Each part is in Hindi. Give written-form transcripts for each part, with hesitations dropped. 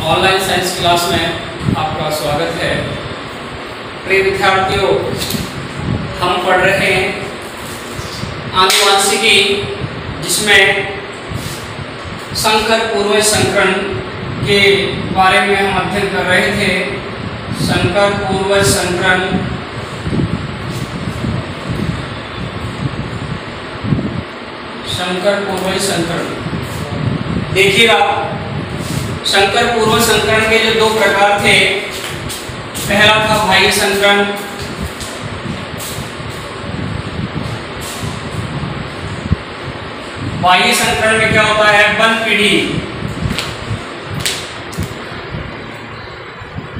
ऑनलाइन साइंस क्लास में आपका स्वागत है। प्रिय विद्यार्थियों, हम पढ़ रहे हैं आनुवांशिकी, जिसमें संकर पूर्वज संकरण के बारे में हम अध्ययन कर रहे थे। संकर पूर्वज संकरण देखिएगा, संकर पूर्वज संकरण के जो दो प्रकार थे, पहला था बाह्य संकरण। बाह्य संकरण में क्या होता है, वन पीढ़ी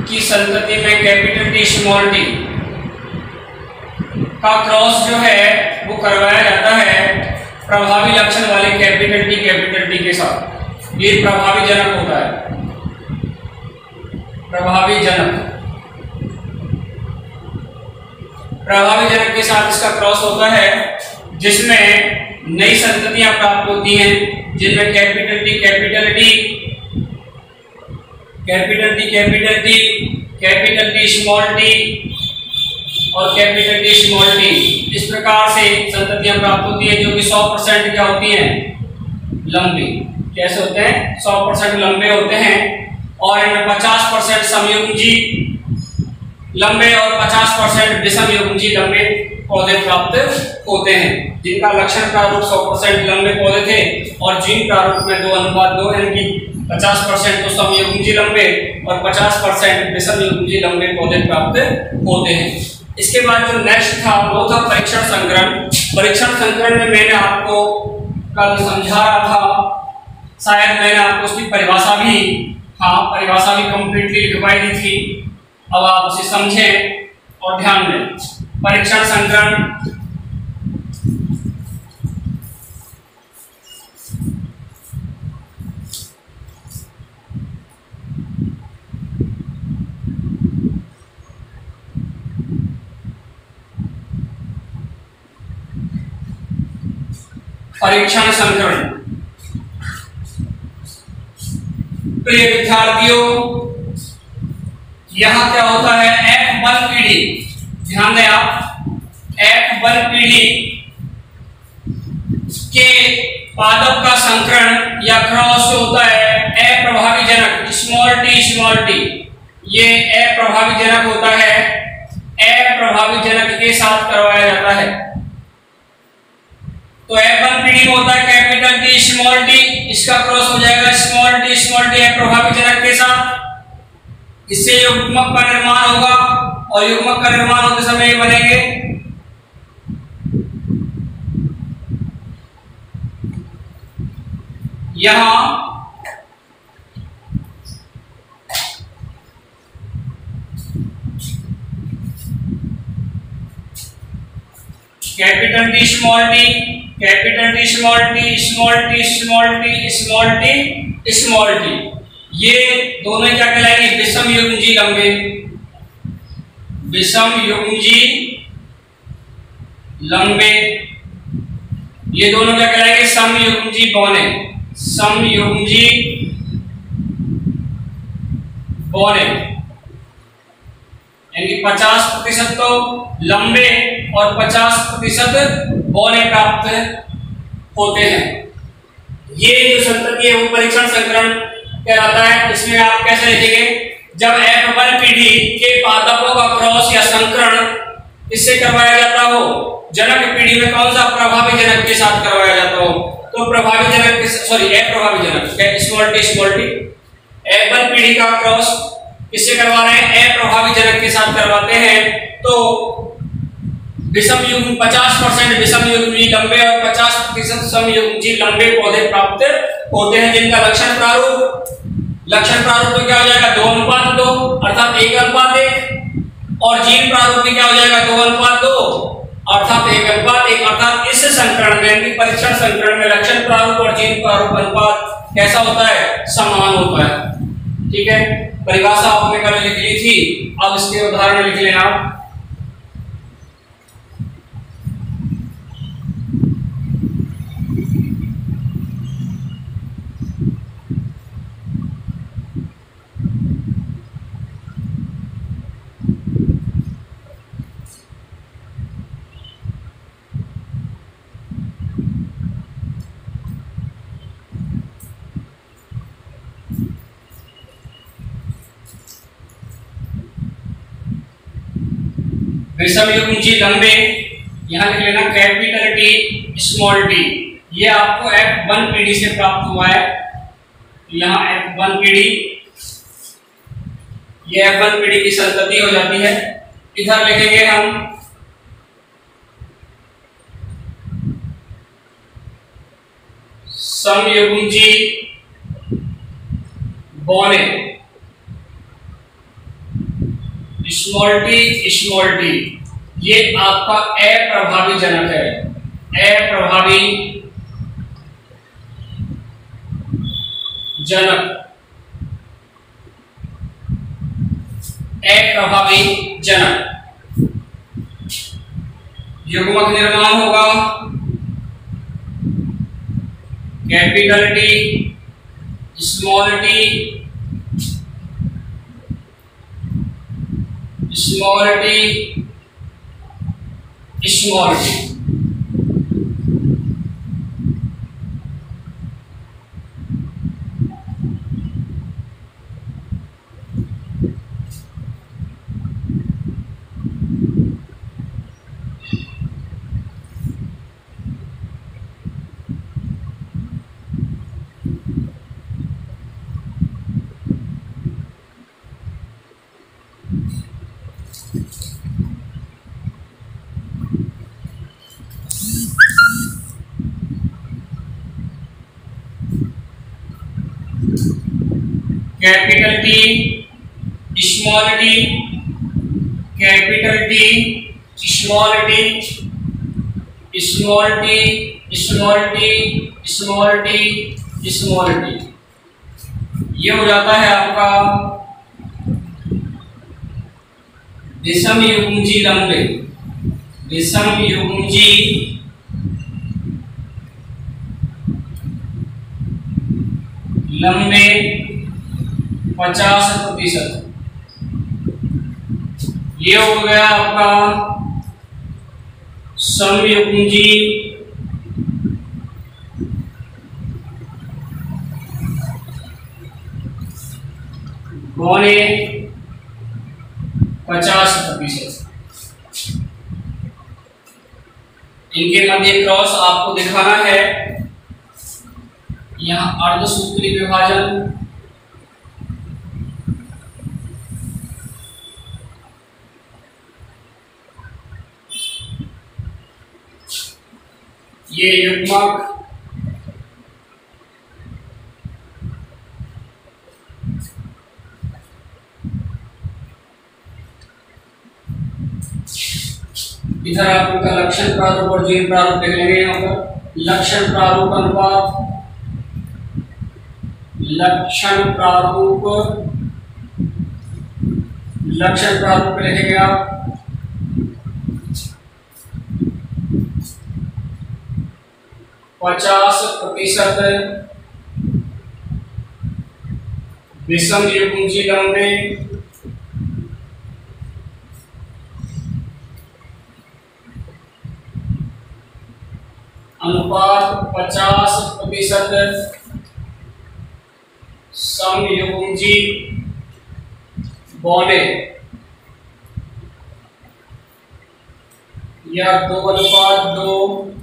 की संतति में कैपिटल टी स्मॉल टी का क्रॉस जो है वो करवाया जाता है प्रभावी लक्षण वाले कैपिटल टी के साथ। ये प्रभावी जनक होता है, प्रभावी जनक के साथ इसका क्रॉस होता है, जिसमें नई संततियां प्राप्त होती हैं, जिनमें capital T, capital T small T और कैपिटल टी स्मॉल टी। इस प्रकार से संततियां प्राप्त होती हैं, जो कि 100% क्या होती हैं, लंबी। कैसे होते हैं, 100% लंबे होते हैं, और इनमें 50% समयुग्मजी लंबे और 50% विषमयुग्मजी लंबे पौधे प्राप्त होते हैं, जिनका लक्षण प्रारूप 100% लंबे पौधे थे और जीन प्रारूप में 2:2, यानी कि 50% तो समयुग्मजी लंबे और 50% विषमयुग्मजी लंबे पौधे प्राप्त होते हैं। इसके बाद जो नेक्स्ट था वो था परीक्षण संकरण। परीक्षण संकरण में मैंने आपको कल समझा रहा था, शायद मैंने आपको उसकी परिभाषा भी कंप्लीटली लिखवाई दी थी। अब आप उसे समझें और ध्यान दें। परीक्षण संकरण प्रिय विद्यार्थियों, यहां क्या होता है, F1 पीढ़ी, ध्यान दें आप, F1 पीढ़ी के पादप का संकरण या क्रॉस जो होता है अप्रभावी जनक स्मॉल टी, ये अप्रभावी जनक होता है, अप्रभावी जनक के साथ करवाया जाता है। तो F1 पीढ़ी में होता है कैपिटल टी स्मॉल टी, इसका क्रॉस हो जाएगा स्मॉल टी अप्रभावी जनक के साथ। इससे युग्मक का निर्माण होगा और युग्मक का निर्माण होते समय ये बनेंगे यहां capital T small T, small T, ये दोनों क्या कहलाएंगे, विषमयुग्मजी लंबे, ये दोनों क्या कहलाएंगे, समयुग्मजी बौने, यानी 50% तो लंबे और 50% बौने प्राप्त होते हैं। ये जो संतति है वो परीक्षण संकरण कहलाता है। इसमें आप कैसे लिखेंगे, जब F1 पीढ़ी के पादपों का क्रॉस या संकरण इससे करवाया जाता हो, जनक पीढ़ी में कौन सा, प्रभावी जनक के साथ करवाया जाता हो, तो प्रभावी जनक के, अप्रभावी जनक स्मॉल टी, F1 पीढ़ी का क्रॉस किससे करवा रहे हैं, अप्रभावी जनक के साथ करवाते हैं, तो 50% विषमयुग्मजी लंबे और 50% समयुग्मजी लंबे पौधे प्राप्त होते हैं, जिनका लक्षण प्रारूप तो क्या हो जाएगा, 2:2 अर्थात 1:1, और जीन प्रारूप में क्या हो जाएगा, 2:2 अर्थात 1:1। अर्थात इस संकरण में, परीक्षण संकरण में लक्षण प्रारूप और जीन प्रारूप अनुपात कैसा होता है, समान होता है। ठीक है, परिभाषा आपने कल लिख ली थी, अब इसके उदाहरण लिख लेना आप। विषम युग्मजी लंबे, यहाँ लिख लेना कैपिटल टी स्मॉल टी, ये आपको F1 पीढ़ी से प्राप्त हुआ है। यहाँ F1 पीढ़ी, ये F1 पीढ़ी की संतति हो जाती है। इधर लिखेंगे हम समयुग्मजी बौने स्मॉल टी, ये आपका अप्रभावी जनक है। अप्रभावी जनक युग्मक निर्माण होगा capital T small T capital T small T, capital T small T, small T small T small T small T, ये हो जाता है आपका विषम युग्मजी लंबे। विषम युग्मजी लंबे 50%, ये हो गया आपका समयुग्मजी बौने 50%। इनके मध्य क्रॉस आपको दिखाना है, यहाँ अर्धसूत्री विभाजन, ये युग्मक इधर आपका लक्षण प्रारूप और जीन प्रारूप देख लेंगे। यहाँ पर लक्षण प्रारूप अनुपात, लक्षण प्रारूप लिखेंगे आप 50% विषम युग्मजी लंबे अनुपात 50% समयुग्मजी बौने, या 2:2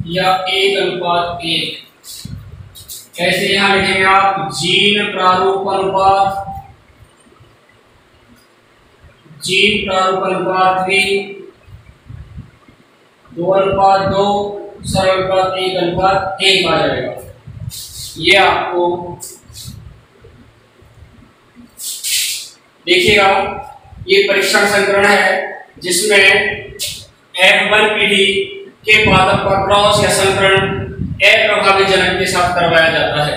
या 1:1। कैसे यहां लिखेंगे आप जीन प्रारूप अनुपात, जीन प्रारूप अनुपात भी 2:2 सरल अनुपात 1:1 आ जाएगा। ये आपको देखिएगा, ये परीक्षण संकरण है जिसमें F1 पीढ़ी के पादप का क्रॉस या संकरण अप्रभावी जनक के साथ करवाया जाता है।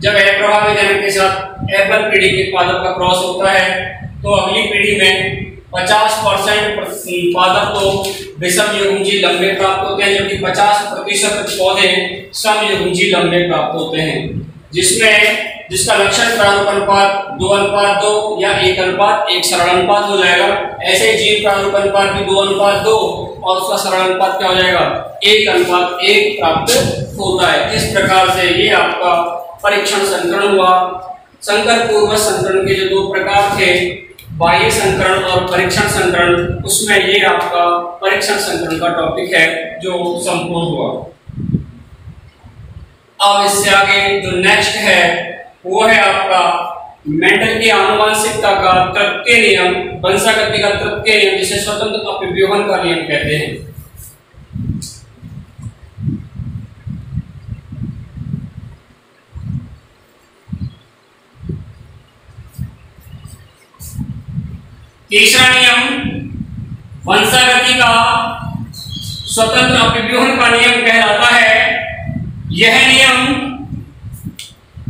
जब अप्रभावी जनक के साथ F1 पीढ़ी के पादप का क्रॉस होता है तो अगली पीढ़ी में 50% पादप तो विषम युग्मजी लंबे प्राप्त होते हैं, जबकि 50% पौधे समयुग्मजी लंबे प्राप्त होते हैं, जिसका लक्षण प्रारूप अनुपात 2:2 या 1:1 सरल अनुपात हो जाएगा। ऐसे जीन प्रारूप अनुपात भी 2:2 और उसका सरल अनुपात क्या हो जाएगा 1:1 प्राप्त होता है। इस प्रकार से ये आपका परीक्षण संकरण हुआ। संकर पूर्व संकरण के जो 2 प्रकार थे बाह्य संकरण और परीक्षण संकरण, उसमें ये आपका परीक्षण संकरण का टॉपिक है जो संपूर्ण हुआ। अब इससे आगे जो नेक्स्ट है वो है आपका मेंडल की आनुवंशिकता का तृतीय नियम, वंशागति का तृतीय नियम, जिसे स्वतंत्र अपव्यूहन का नियम कहते हैं। तीसरा नियम वंशागति का स्वतंत्र अपव्यूहन का नियम कहलाता है। यह नियम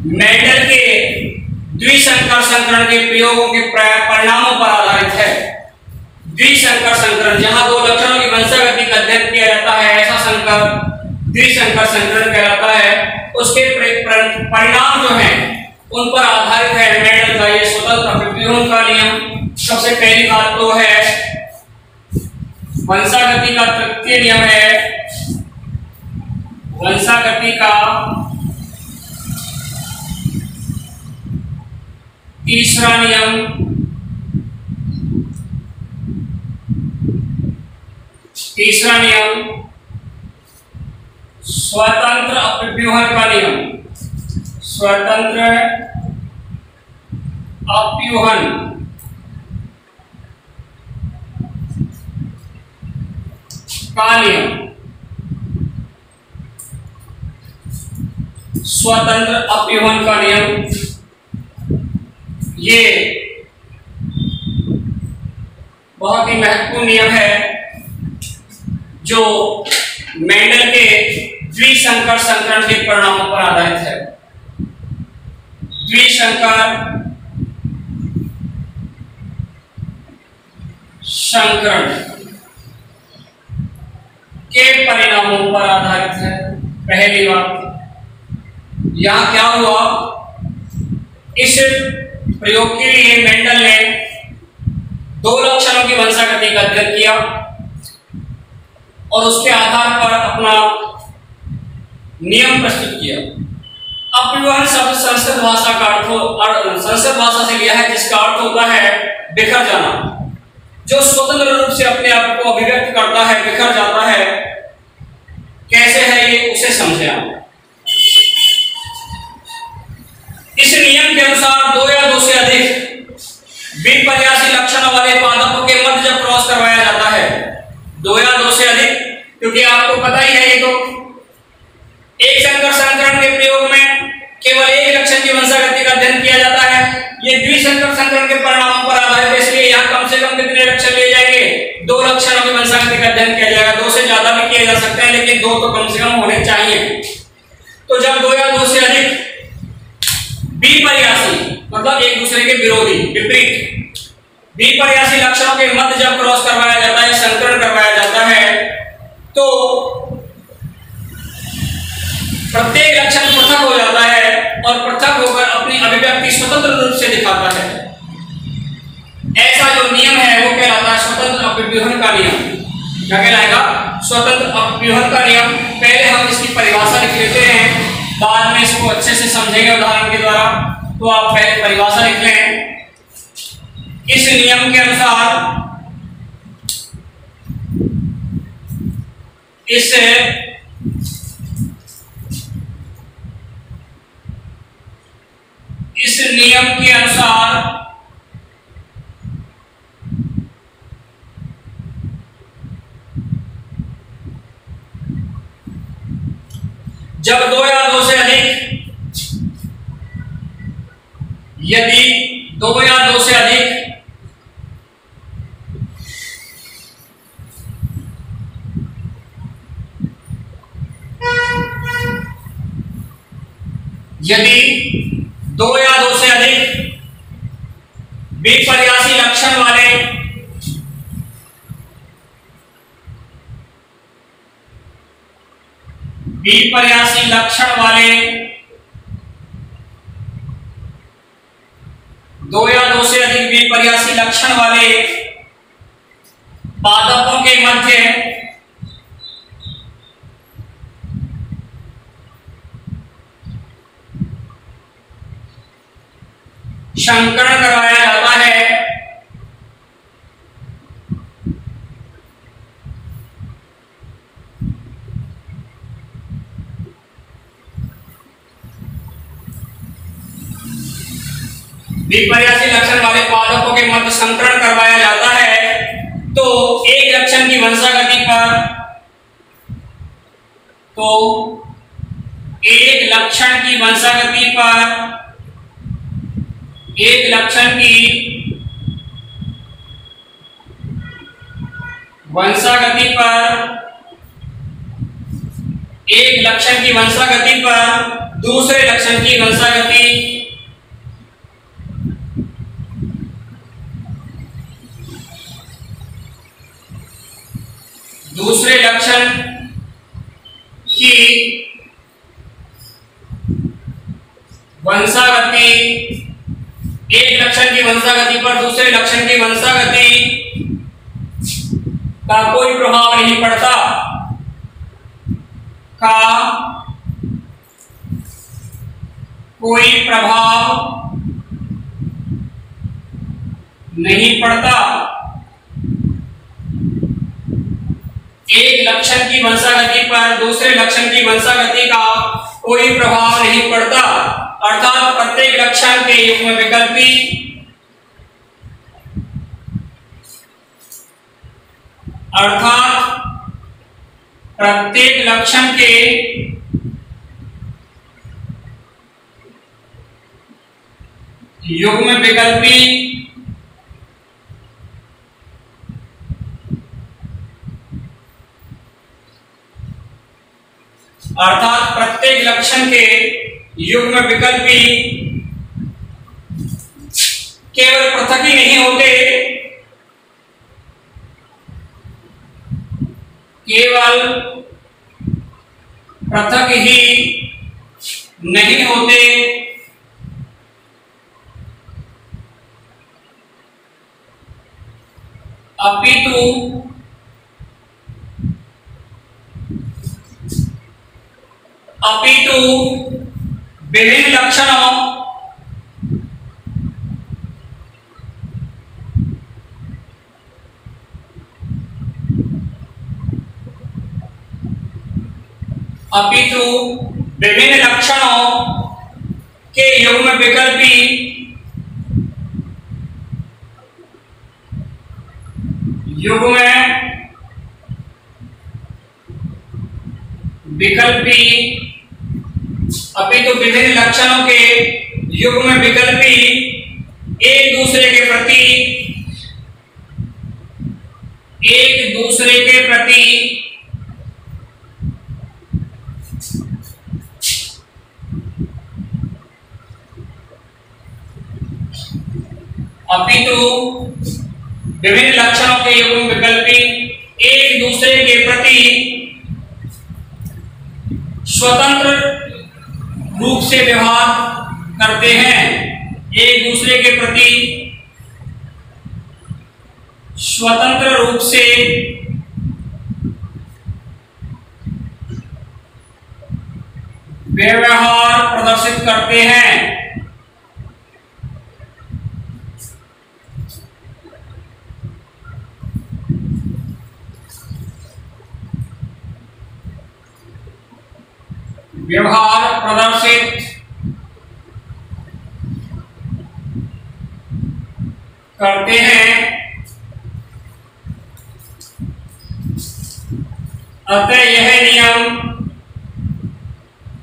मेंडल के द्विसंकर संकरण के प्रयोगों के परिणामों पर आधारित है। द्विसंकर संकरण, जहां दो लक्षणों की वंशागति का अध्ययन किया जाता है, ऐसा संकर द्विसंकर संकरण कहलाता है। उसके परिणाम जो हैं उन पर आधारित है मेंडल का ये स्वतंत्र अपव्यूहन का नियम। सबसे पहली बात तो है वंशागति का तृतीय नियम है, वंशागति का तीसरा नियम, स्वतंत्र अपव्यूहन का नियम, स्वतंत्र अपव्यूहन का नियम, स्वतंत्र अपव्यूहन का नियम। ये बहुत ही महत्वपूर्ण नियम है जो मेंडल के द्विसंकर संकरण के परिणामों पर आधारित है। द्विसंकर संकरण के परिणामों पर आधारित है। पहली बात, यहां क्या हुआ, इस प्रयोग के लिए मेंडल ने दो लक्षणों की वंशागति का अध्ययन किया और उसके आधार पर अपना नियम प्रस्तुत किया। अपव्यूहन शब्द संस्कृत भाषा का संस्कृत भाषा से लिया है, जिसका अर्थ होता है बिखर जाना। जो स्वतंत्र रूप से अपने आप को अभिव्यक्त करता है, बिखर जाता है, कैसे है ये उसे समझे आप। इस नियम के अनुसार दो या दो से अधिक विपर्यासी लक्षणों वाले पादपों के मध्य जब क्रॉस करवाया जाता है, दो या दो से अधिक, क्योंकि आपको पता ही है ये तो एक संकर संकरण के प्रयोग में केवल एक लक्षण की वंशागति का अध्ययन किया जाता है। ये द्विसंकर संकरण के परिणामों पर आधारित है, इसलिए यहाँ कम से कम कितने लक्षण लिए जाएंगे, दो लक्षणों की वंशागति का अध्ययन किया जाएगा। दो से ज्यादा भी किए जा सकते हैं, लेकिन दो तो कम से कम होने चाहिए। तो जब दो या दो से अधिक विपर्यासी मतलब एक दूसरे के विरोधी, विपरीत विपर्यासी लक्षणों के मध्य जब क्रॉस करवाया जाता है, संकरण करवाया जाता है, तो प्रत्येक लक्षण पृथक हो जाता है और पृथक होकर अपनी अभिव्यक्ति स्वतंत्र रूप से दिखाता है। ऐसा जो नियम है वो कहलाता है स्वतंत्र अपव्यूहन का नियम। क्या कहलाएगा? स्वतंत्र अपव्यूहन का नियम। पहले हम इसकी परिभाषा लिख लेते हैं, बाद में इसको अच्छे से समझेंगे उदाहरण के द्वारा। तो आप पहले परिभाषा लिख लें। इस नियम के अनुसार इस नियम के अनुसार जब दो या दो से अधिक, यदि दो या दो से अधिक विपर्यासी लक्षण वाले दो या दो से अधिक विपर्यासी लक्षण वाले पादपों के मध्य संकरण करवाया जाता है, विपर्यासी लक्षण वाले पादपों के मध्य संकरण करवाया जाता है तो एक लक्षण की वंशागति पर एक लक्षण की वंशागति पर दूसरे लक्षण की वंशागति दूसरे लक्षण की वंशागति एक लक्षण की वंशागति पर दूसरे लक्षण की वंशागति का कोई प्रभाव नहीं पड़ता एक लक्षण की वंशागति पर दूसरे लक्षण की वंशागति का कोई प्रभाव नहीं पड़ता अर्थात प्रत्येक लक्षण के युग्म विकल्पी युग्म विकल्पी केवल पृथक ही नहीं होते, अपितु विभिन्न लक्षणों के युग्म विकल्पी अपितु विभिन्न लक्षणों के युग्म विकल्पी एक दूसरे के प्रति स्वतंत्र रूप से व्यवहार करते हैं, एक दूसरे के प्रति स्वतंत्र रूप से व्यवहार प्रदर्शित करते हैं।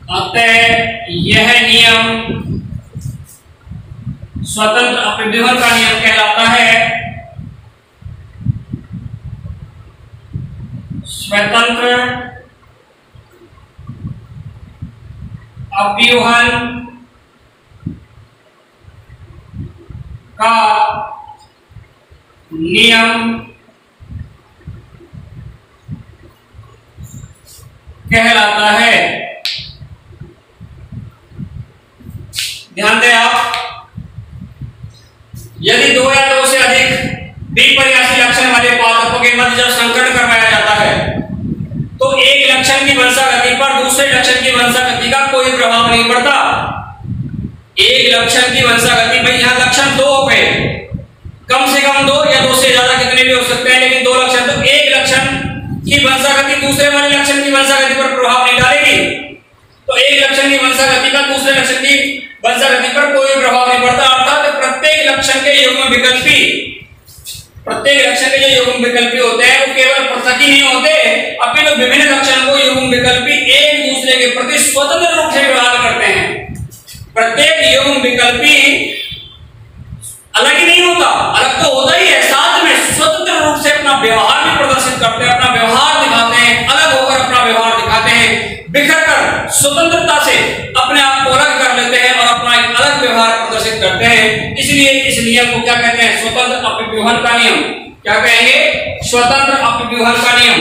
अतः यह नियम स्वतंत्र अपव्यवहार का नियम कहलाता है। स्वतंत्र अपव्यवहार का नियम कहलाता है। ध्यान दें आप, यदि दो या दो से अधिक विपर्यासी लक्षण वाले पादपों के मध्य जब संकरण करवाया जाता है तो एक लक्षण की वंशागति पर दूसरे लक्षण की वंशागति का कोई प्रभाव नहीं पड़ता। एक लक्षण की वंशागति भाई यहाँ लक्षण दो हो गए, कम से कम दो या दो से ज्यादा कितने भी हो सकते हैं, लेकिन दो लक्षण, तो एक लक्षण की वंशागति दूसरे वाले लक्षण की वंशागति पर प्रभाव नहीं डालेगी। तो एक लक्षण की वंशागति का दूसरे लक्षण की वंशागति पर कोई प्रभाव नहीं पड़ता, अर्थात प्रत्येक लक्षण के जो युग्म विकल्पी होते हैं वो केवल पृथक ही नहीं होते, अपितु विभिन्न लक्षण को युग्म विकल्पी एक दूसरे के प्रति स्वतंत्र रूप से व्यवहार करते हैं। प्रत्येक युग्म विकल्पी अलग ही नहीं होता, अलग तो होता ही है, साथ में स्वतंत्र रूप से अपना व्यवहार भी प्रदर्शित करते हैं, अपना व्यवहार दिखाते हैं, अलग होकर अपना व्यवहार दिखाते हैं, बिखर कर स्वतंत्रता से अपने आप को अलग कर लेते हैं और अपना एक अलग व्यवहार प्रदर्शित करते हैं। इसलिए इस नियम को क्या कहते हैं? स्वतंत्र अपव्यूहन का नियम। क्या कहेंगे? स्वतंत्र अपव्यूहन का नियम।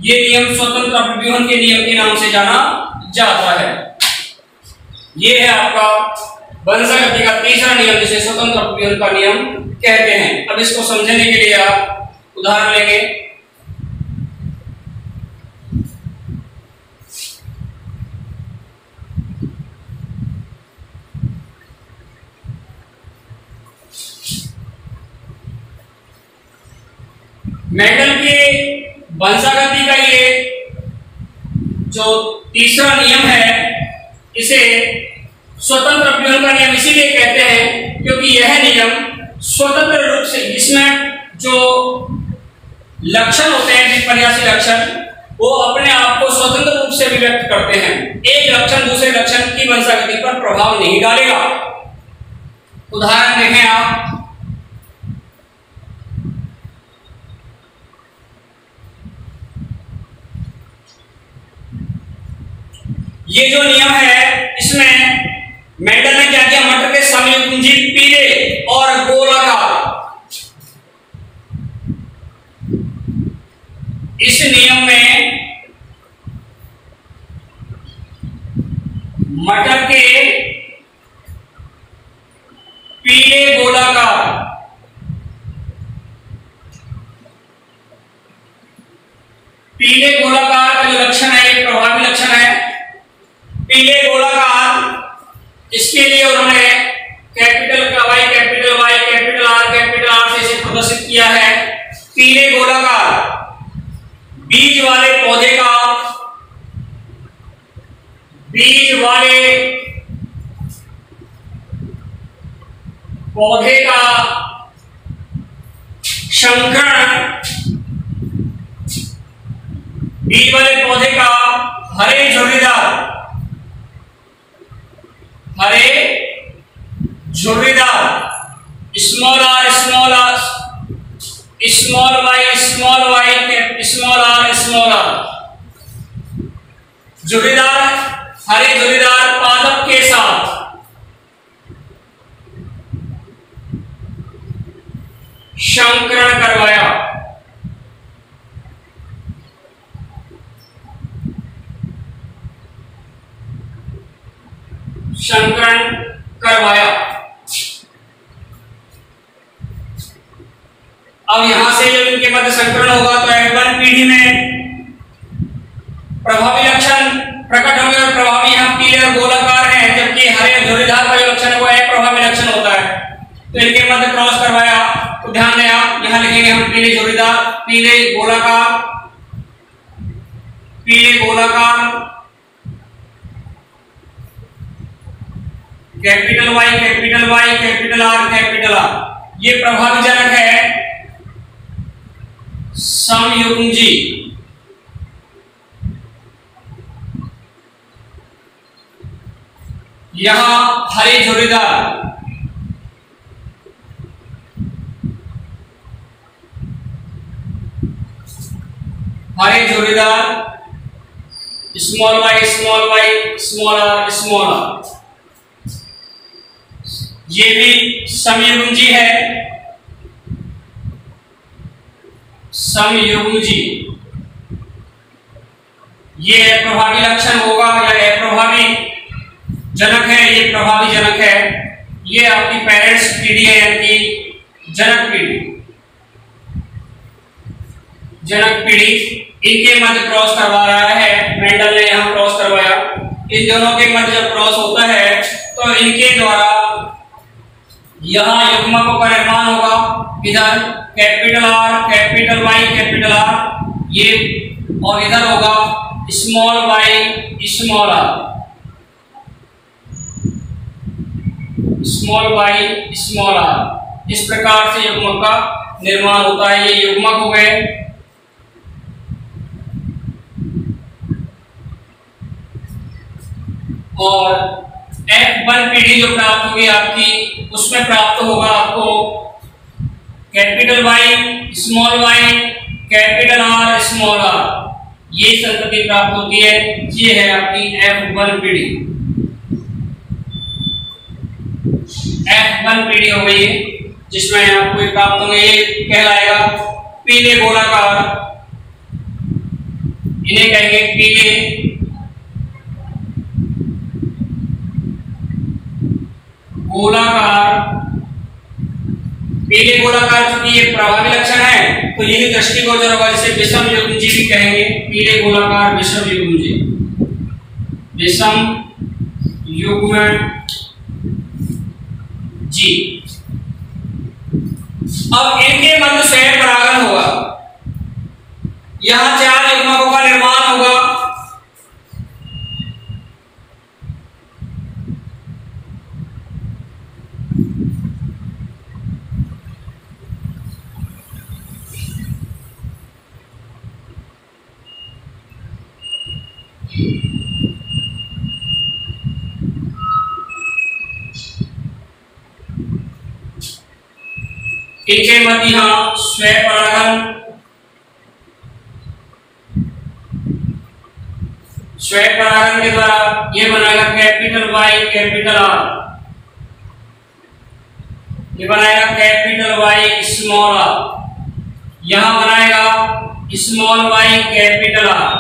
ये नियम स्वतंत्र अपव्यूहन के नियम के नाम से जाना जाता है। ये है आपका बंसा गति का तीसरा नियम, जिसे स्वतंत्र अपव्यूहन का नियम कहते हैं। अब इसको समझने के लिए आप उदाहरण लेंगे। मेंडल के बंसा गति का ये जो तीसरा नियम है, इसे स्वतंत्र अपव्यूहन का नियम इसीलिए कहते हैं क्योंकि यह नियम स्वतंत्र रूप से, इसमें जो लक्षण होते हैं, विपर्यासी लक्षण, वो अपने आप को स्वतंत्र रूप से अभिव्यक्त करते हैं। एक लक्षण दूसरे लक्षण की बंसा गति पर प्रभाव नहीं डालेगा। उदाहरण देखें आप। ये जो नियम है, इसमें मेंडल ने क्या किया? मटर के समयुग्मजी पीले और गोलाकार, इस नियम में मटर के पीले गोलाकार, पीले गोलाकार का जो लक्षण है, ये प्रभावी लक्षण है। पीले गोलाकार, इसके लिए उन्होंने capital Y, capital Y, capital R से इसे प्रदर्शित किया है। पीले गोलाकार बीज वाले पौधे का, बीज वाले पौधे का संकरण, बीज वाले पौधे का हरे झुर्रीदार, हरे झुर्रीदार, small r small r, small y small y, small r, झुर्रीदार, हरे झुर्रीदार पादप के साथ संकरण करवाया। संकरण करवाया। अब यहां से जब इनके मध्य संकरण होगा तो F1 पीढ़ी में प्रभावी लक्षण प्रकट होंगे और प्रभावी यहाँ पीले और गोलाकार हैं, जबकि हरे और झुर्रीदार का जो लक्षण है वो अप्रभावी लक्षण होता है। तो इनके मध्य क्रॉस करवाया। तो ध्यान दें आप, यहां लिखेंगे हम पीले झुर्रीदार, पीले गोलाकार, पीले गोलाकार, capital Y, capital Y, capital R, capital R. ये प्रभावी जनक है समयुग्मजी। यहां हरे झुर्रीदार, हरे झुर्रीदार, small y small y, small r small r. ये भी समयुग्मजी है, समयुग्मजी। ये प्रभावी लक्षण होगा या अप्रभावी जनक है, ये प्रभावी जनक है। ये आपकी पेरेंट्स पीढ़ी है, यानी जनक पीढ़ी, जनक पीढ़ी। इनके मध्य क्रॉस करवा रहा है मेंडल ने, यहां क्रॉस करवाया। इन दोनों के मध्य जब क्रॉस होता है तो इनके द्वारा यहां युग्मकों का निर्माण होगा। इधर capital R, capital Y, capital R, ये, और इधर होगा small y, small r, small y, small r. इस प्रकार से युग्मक का निर्माण होता है। ये युग्मक हो गए। और F1PD जो प्राप्त होगी आपकी, उसमें प्राप्त होगा आपको capital Y, small y, capital R, small r, ये संतति प्राप्त होती है। ये है आपकी F1PD। F1PD हो गई, जिसमें आपको प्राप्त होंगे, ये कहलाएगा पीले गोलाकार, इन्हें कहेंगे पीले गोलाकार। पीले गोलाकार चूंकि ये प्रभावी लक्षण है तो यही दृष्टिगोचर होगा, जिसे विषम युग्मजी भी कहेंगे। पीले गोलाकार विषम युग्मजी, विषम युग्म जी। अब इनके मध्य स्वयं परागण होगा। यहां 4 युग्मकों का निर्माण होगा। इनके मध्य यहां स्वयं परागण, स्वयं परागण के द्वारा ये बनाएगा कैपिटल वाई, कैपिटल आर, ये बनाएगा कैपिटल वाई, स्मॉल आर, यहां बनाएगा स्मॉल वाई, कैपिटल आर,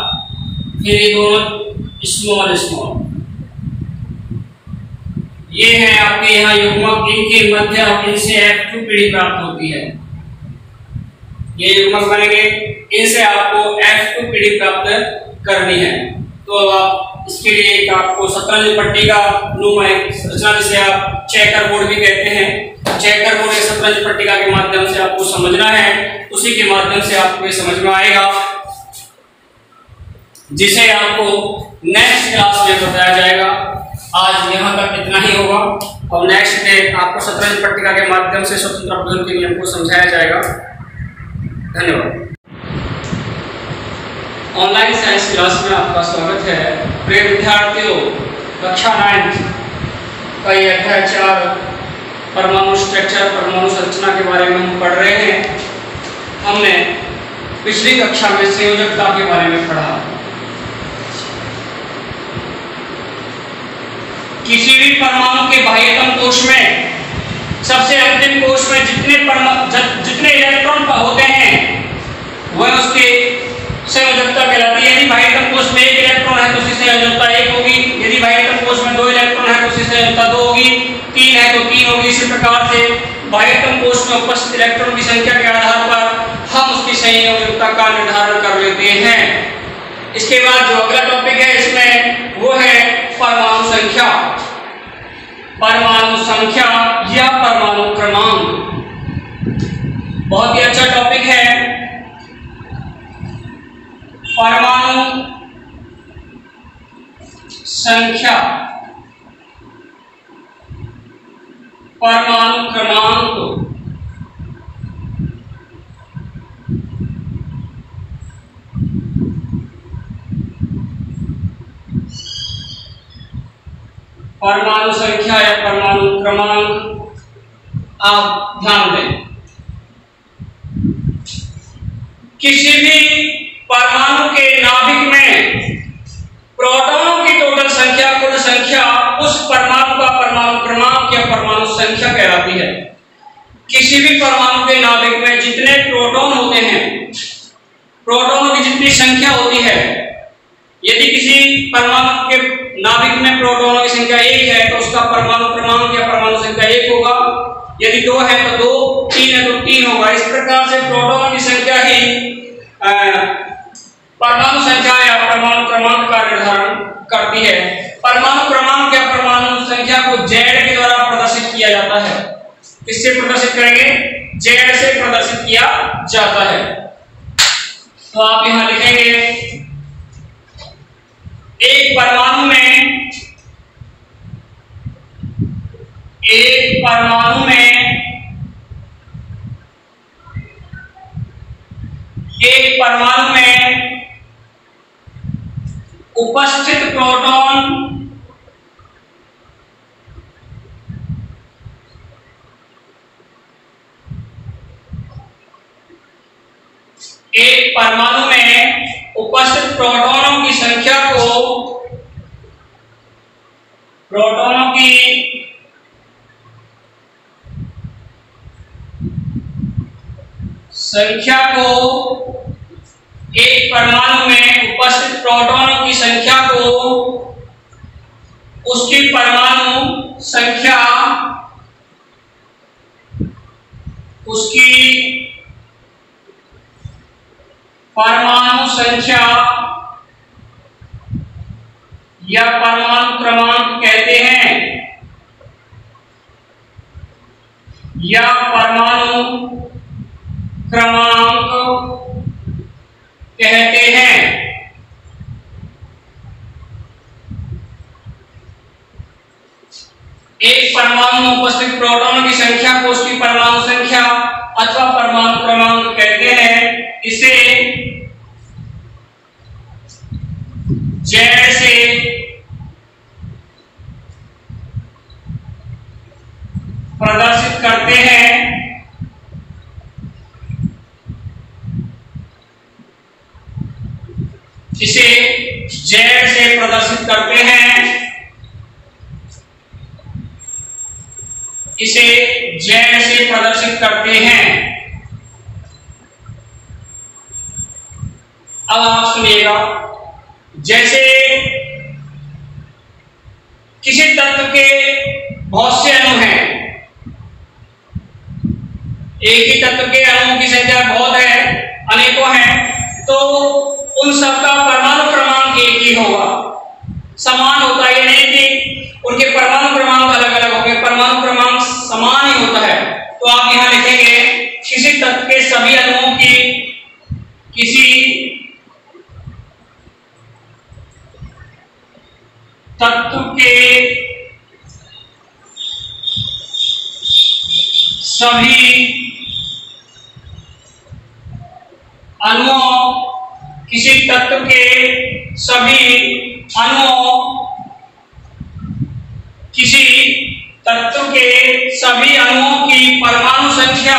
फिर ये दोनों स्मॉल स्मॉल। ये है आपके यहाँ युग्मक। इनके मध्य इनसे F2PD प्राप्त होती है। ये युग्मक बनेंगे, इनसे आपको F2PD प्राप्त करनी है। तो अब आप इसके लिए एक आपको शतरंज पट्टी का नुमा रचना, जिसे आप चेकर बोर्ड भी कहते हैं, चेकर बोर्ड या शतरंज पट्टिका के माध्यम से आपको समझना है। उसी के माध्यम से आपको ये समझ में आएगा, जिसे आपको नेक्स्ट क्लास में बताया जाएगा। आज यहाँ तक इतना ही होगा और नेक्स्ट डे आपको शतरंज पट्टिका के माध्यम से स्वतंत्र अपघटन के नियम को समझाया जाएगा। धन्यवाद। ऑनलाइन साइंस क्लास में आपका स्वागत है। प्रिय विद्यार्थियों, कक्षा 9 का ये अध्याय 4 परमाणु स्ट्रक्चर, परमाणु संरचना के बारे में हम पढ़ रहे हैं। हमने पिछली कक्षा में संयोजकता के बारे में पढ़ा। किसी भी परमाणु के बाह्यतम कोश में, सबसे अंतिम कोश में जितने इलेक्ट्रॉन होते हैं वह उसके संयोजकता कहलाती है। यदि बाह्यतम कोश में 1 इलेक्ट्रॉन है तो उसकी संयोजकता 1 होगी। यदि बाह्यतम कोश में 2 इलेक्ट्रॉन है तो उसकी संयोजकता 2 होगी। 3 है तो 3 होगी। इसी प्रकार से बाह्यतम कोश में उपस्थित इलेक्ट्रॉन की संख्या के आधार पर हम उसकी संयोजकता का निर्धारण कर लेते हैं। इसके बाद जो अगला टॉपिक है इसमें वो है परमाणु संख्या। परमाणु संख्या या परमाणु क्रमांक बहुत ही अच्छा टॉपिक है। परमाणु संख्या, परमाणु क्रमांक। परमाणु संख्या या परमाणु क्रमांक, आप ध्यान दें, किसी भी परमाणु के नाभिक में प्रोटॉनों की टोटल संख्या, कुल संख्या, उस परमाणु का परमाणु क्रमांक या परमाणु संख्या कहलाती है। किसी भी परमाणु के नाभिक में जितने प्रोटॉन होते हैं, प्रोटॉनों की जितनी संख्या होती है, यदि किसी परमाणु के नाभिक में प्रोटॉनों की संख्या 1 है तो उसका परमाणु क्रमांक या परमाणु संख्या 1 होगा। यदि 2 है तो 2, 3 है तो 3 होगा। इस प्रकार से प्रोटॉनों की संख्या ही परमाणु संख्या या परमाणु क्रमांक का निर्धारण करती है। परमाणु क्रमांक या परमाणु संख्या को Z के द्वारा प्रदर्शित किया जाता है। किससे प्रदर्शित करेंगे? Z से प्रदर्शित किया जाता है। तो आप यहां लिखेंगे, एक परमाणु में एक परमाणु में उपस्थित प्रोटॉन एक परमाणु में उपस्थित प्रोटॉनों की संख्या को एक परमाणु में उपस्थित प्रोटॉनों की संख्या को उसकी परमाणु संख्या या परमाणु क्रमांक कहते हैं, या परमाणु क्रमांक कहते हैं। एक परमाणु में उपस्थित प्रोटॉनों की संख्या को उसकी परमाणु संख्या अथवा परमाणु क्रमांक कहते हैं। इसे Z से प्रदर्शित करते हैं। इसे Z से प्रदर्शित करते हैं। इसे Z से प्रदर्शित करते हैं। अब आप सुनिएगा, जैसे किसी तत्व के बहुत से अणु हैं, एक ही तत्व के अणुओं की संख्या बहुत है, अनेकों हैं, तो उन सबका परमाणु क्रमांक एक ही होगा, समान होता है। नहीं कि उनके परमाणु क्रमांक अलग अलग होंगे, परमाणु क्रमांक समान ही होता है। तो आप यहां लिखेंगे किसी तत्व के सभी अणुओं की तत्व के सभी अणुओं किसी तत्व के सभी अणुओं किसी तत्व के सभी अणुओं की परमाणु संख्या